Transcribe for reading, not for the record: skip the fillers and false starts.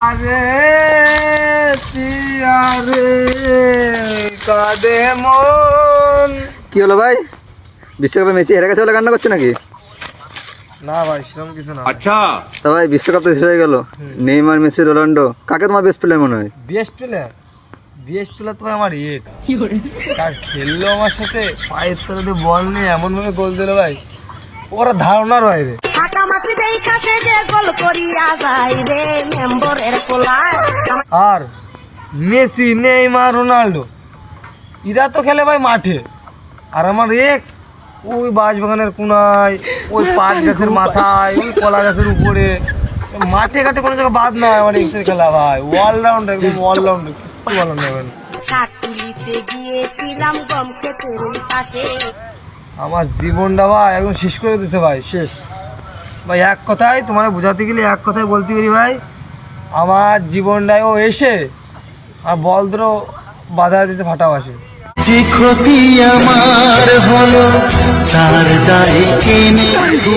আরে আরে কাঁদে মন। কি হলো ভাই, বিশ্বকাপে মেসি হেরে গেছে বলে কান্না করছে নাকি? না ভাই সেরকম কিছু না। अच्छा তা ভাই বিশ্বকাপ তো শেষ হয়ে গেল, নেইমার, মেসি, রোনাল্ডো, কাকে তোমার বেস্ট প্লেয়ার মনে হয়? বেস্ট প্লেয়ার তো আমার এক্স। কার খেললো আমার সাথে, পায়ের তলাতে বল নিয়ে এমন ভাবে গোল দিল ভাই, ওরা ধারণার বাইরে। আর মেসি, নেইমার, রোনাল্ডো এরা তো খেলে ভাই মাঠে, আর আমার এক্স ওই বাঁশবাগানের কোনায়, ওই পাট গাছের মাথায়, ওই কলা গাছের উপরে, মাঠে ঘাটে কোনো জায়গায় বাদ নাই আমার এক্সের খেলা ভাই। অলরাউন্ড, একদম অলরাউন্ড, কিছু বলার নেই ভাই। আমার জীবনটা ভাই একদম শেষ করে দিচ্ছে ভাই, শেষ ভাই। এক কথায় তোমার বোঝাতে গেলে এক কথায় বলতে পারি ভাই, আমার জীবনটায় ও এসে আর বল ধরো বাধা দিতে ফাটাবাসে। যে ক্ষতি আমার হলো তার দায় কে নেবে?